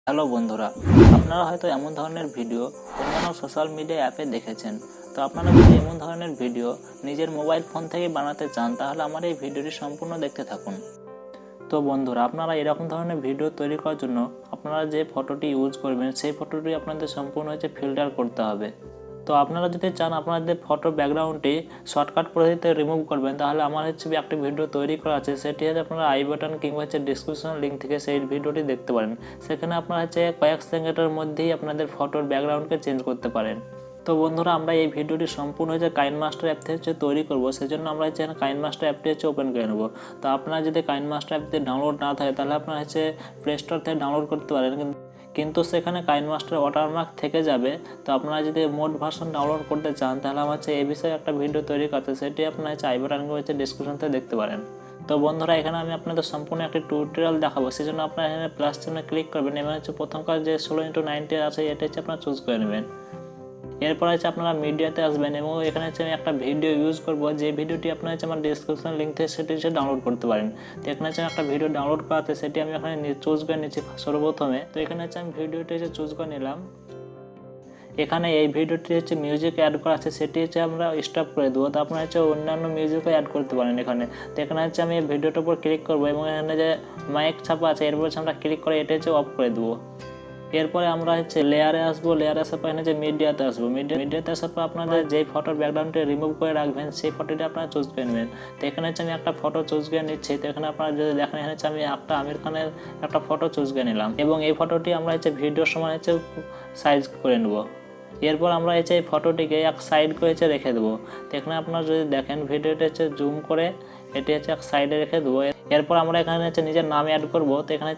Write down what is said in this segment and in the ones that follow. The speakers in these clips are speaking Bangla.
হ্যালো বন্ধুরা, আপনারা হয়তো এমন ধরনের ভিডিও অন্যান্য সোশ্যাল মিডিয়া অ্যাপে দেখেছেন। তো আপনারা যদি এমন ধরনের ভিডিও নিজের মোবাইল ফোন থেকে বানাতে চান, তাহলে আমার এই ভিডিওটি সম্পূর্ণ দেখতে থাকুন। তো বন্ধুরা, আপনারা এরকম ধরনের ভিডিও তৈরি করার জন্য আপনারা যে ফটোটি ইউজ করবেন, সেই ফটোটি আপনাদের সম্পূর্ণ ফিল্টার করতে হবে। তো আপনারা যদি চান আপনাদের ফটো ব্যাকগ্রাউন্ডটি শর্টকাট পদ্ধতিতে রিমুভ করবেন, তাহলে আমার একটা ভিডিও তৈরি করা আছে। সেটি আপনারা আই বাটন কিংবা ডিসক্রিপশন লিঙ্ক থেকে সেই ভিডিওটি দেখতে পারেন। সেখানে আপনারা কয়েক সেকেন্ডের মধ্যেই আপনাদের ফটোর ব্যাকগ্রাউন্ডকে চেঞ্জ করতে পারেন। তো বন্ধুরা, আমরা এই ভিডিওটি সম্পূর্ণ কাইনমাস্টার অ্যাপ থেকে তৈরি করব। সেজন্য আমরা কাইনমাস্টার অ্যাপটি ওপেন করে নেব। তো আপনারা যদি কাইনমাস্টার অ্যাপটি ডাউনলোড না থাকে, তাহলে আপনারা প্লে স্টোর থেকে ডাউনলোড করতে পারেন, কিন্তু সেখানে কাইনমাস্টার ওয়াটারমার্ক থেকে যাবে। তো আপনারা যদি মোড ভার্সন ডাউনলোড করতে চান, তাহলে আমার এই বিষয়ে একটা ভিডিও তৈরি করতে, সেটি আপনারা আই বাটন ডিসক্রিপশন থেকে দেখতে পারেন। তো বন্ধুরা, এখানে আমি আপনাদের সম্পূর্ণ একটি টিউটোরিয়াল দেখাবো। সেজন্য আপনারা এখানে প্লাস চিহ্নে ক্লিক করবেন এবং প্রথম কাজ যে 16:9 আছে এটা আপনারা চুজ করে নেবেন। এরপর আপনারা মিডিয়াতে আসবেন এবং এখানে আমি একটা ভিডিও ইউজ করব, যে ভিডিওটি আপনারা আমার ডিসক্রিপশন লিঙ্ক থেকে সেটি ডাউনলোড করতে পারেন। তো এখানে একটা ভিডিও ডাউনলোড করা আছে, সেটি আমি এখানে চুজ করে নিচ্ছি সর্বপ্রথমে। তো এখানে আমি ভিডিওটি চুজ করে নিলাম। এখানে এই ভিডিওটি মিউজিক অ্যাড করা আছে, সেটি আমরা স্টপ করে দেবো। তো আপনারা অন্যান্য মিউজিকও অ্যাড করতে পারেন এখানে। তো এখানে আমি এই ভিডিওটার উপর ক্লিক করবো এবং এখানে যে মাইক ছাপা আছে এরপর আমরা ক্লিক করে এটা অফ করে দেবো। এরপরে আমরা লেয়ারে আসবো। লেয়ারে আসার পর এখানে মিডিয়াতে আসবো। মিডিয়াতে আসার পর আপনাদের যে ফটোর ব্যাকগ্রাউন্ডটি রিমুভ করে রাখবেন, সেই ফটোটি আপনারা চুজ করে নেবেন। তো এখানে আমি একটা ফটো চুজ করে নিচ্ছি। তো এখানে আপনারা যদি দেখেন, এখানে আমি একটা আমির খানের একটা ফটো চুজ করে নিলাম এবং এই ফটোটি আমরা ভিডিওর সময় সাইজ করে নেব। এরপর আমরা এই ফটোটিকে এক সাইড করে রেখে দেবো। তো এখানে আপনারা যদি দেখেন, ভিডিওটা জুম করে এটি এক সাইডে রেখে দেবো। এরপর আমরা এখানে নিজের নাম অ্যাড করবো। তো এখানে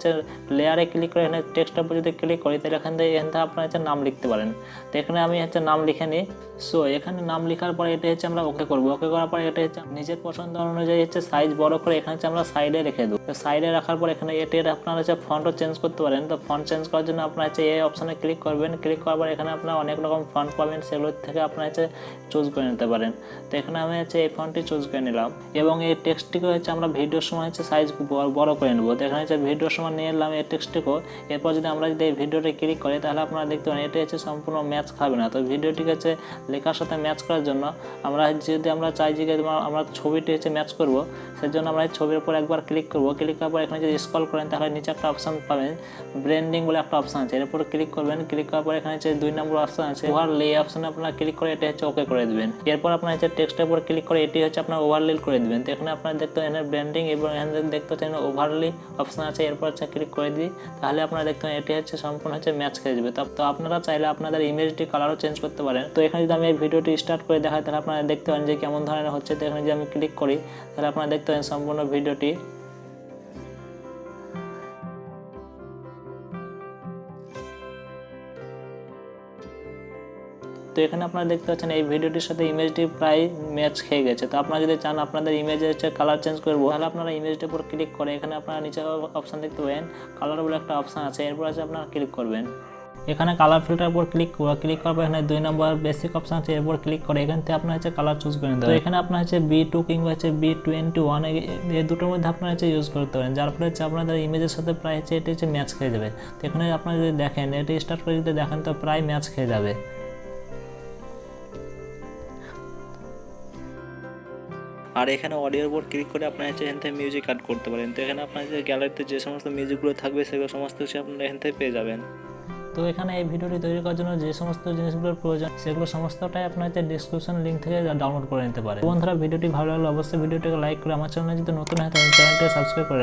লেয়ারে ক্লিক করে এখানে টেক্সটের উপর যদি ক্লিক করি, তাহলে এখান থেকে আপনারা নাম লিখতে পারেন। তো এখানে আমি নাম লিখে নিই। সো এখানে নাম লেখার পরে এটা আমরা ওকে করবো। ওকে করার পরে এটা নিজের পছন্দ অনুযায়ী সাইজ বড় করে এখানে আমরা সাইডে রেখে দেবো। সাইডে রাখার পর এখানে এটির আপনারা ফন্টও চেঞ্জ করতে পারেন। তো ফন্ট চেঞ্জ করার জন্য আপনারা এই অপশানে ক্লিক করবেন। ক্লিক করার পর এখানে আপনারা অনেক রকম ফন্ট পাবেন, সেগুলোর থেকে আপনারা চুজ করে নিতে পারেন। তো এখানে আমি এই ফন্টটি চুজ করে নিলাম এবং এই টেক্সটটিকে আমরা ভিডিওর সময় সাইজ বড় করে নেবো। তো এখানে ভিডিওর সময় নিয়ে এলাম এই টেক্সটটিকেও। এরপর যদি আমরা এই ভিডিওটি ক্লিক করি, তাহলে আপনারা দেখতে পারেন এটি সম্পূর্ণ ম্যাচ খাবে না। তো ভিডিওটিকে লেখার সাথে ম্যাচ করার জন্য আমরা যদি আমরা চাই যে আমরা ছবিটি ম্যাচ করবো, সেজন্য আমরা ছবির উপর একবার ক্লিক করবো। ক্লিক করার পর এখানে যদি স্ক্রল করেন, তাহলে নিচে একটা অপশান পাবেন, ব্র্যান্ডিং বলে একটা অপশান আছে। এর উপর ক্লিক করবেন। ক্লিক করার পর এখানে 2 নম্বর অপশান আছে, ওভারলে অপশানে আপনারা ক্লিক করে এটা ওকে করে দেবেন। এরপর আপনার টেক্সটের উপর ক্লিক করে এটি আপনার ওভারলে করে দেবেন। তো এখানে আপনারা দেখতে পারেন ব্র্যান্ডিং এবং এখানে দেখতে পাচ্ছেন ওভারলি অপশান আছে। এরপর ক্লিক করে দিই, তাহলে আপনারা দেখতে পারেন এটি সম্পূর্ণ ম্যাচ খেয়ে যাবে। তো আপনারা চাইলে আপনাদের ইমেজটি কালারও চেঞ্জ করতে পারেন। তো এখানে যদি আমি এই ভিডিওটি স্টার্ট করে দেখাই, তাহলে আপনারা দেখতে পারেন যে কেমন ধরনের হচ্ছে। তো এখানে যদি আমি ক্লিক করি, তাহলে আপনারা দেখতে পারেন সম্পূর্ণ ভিডিওটি। তো এখানে আপনারা দেখতে পাচ্ছেন এই ভিডিওটির সাথে ইমেজটি প্রায় ম্যাচ খেয়ে গেছে। তো আপনারা যদি চান আপনাদের ইমেজের কালার চেঞ্জ করবো, তাহলে আপনারা ইমেজটির উপর ক্লিক করে এখানে আপনারা নিচে অপশান দেখতে পাবেন, কালার বলে একটা অপশান আছে। এরপর আপনারা ক্লিক করবেন। এখানে কালার ফিল্টার উপর ক্লিক করার পর এখানে 2 নম্বর বেসিক অপশান আছে। এরপর ক্লিক করে এখান থেকে আপনার কালার চুজ করে নিতে হবে। তো এখানে আপনার B2 কিংবা B21 এই দুটোর মধ্যে আপনারা ইউজ করতে পারেন, যার ফলে আপনাদের ইমেজের সাথে প্রায় এটি ম্যাচ খেয়ে যাবে। তো এখানে আপনারা যদি দেখেন, এটি স্টার্ট করে যদি দেখেন, তো প্রায় ম্যাচ খেয়ে যাবে। আর এখানে অডিওর উপর ক্লিক করে আপনারা এখান থেকে মিউজিক অ্যাড করতে পারেন। তো এখানে আপনার গ্যালারিতে যে সমস্ত মিউজিকগুলো থাকবে, সেগুলো সমস্ত কিছু আপনারা এখান থেকে পেয়ে যাবেন। তো এখানে এই ভিডিওটি তৈরি করার জন্য যে সমস্ত জিনিসগুলোর প্রয়োজন, সেগুলো সমস্তটাই আপনার ডিসক্রিপশন লিঙ্ক থেকে ডাউনলোড করে নিতে পারেন। বন্ধুরা, ভিডিওটি ভালো লাগলে অবশ্যই ভিডিওটিকে লাইক করে আমার চ্যানেলে যদি নতুন হয়, তাহলে চ্যানেলটি সাবস্ক্রাইব করে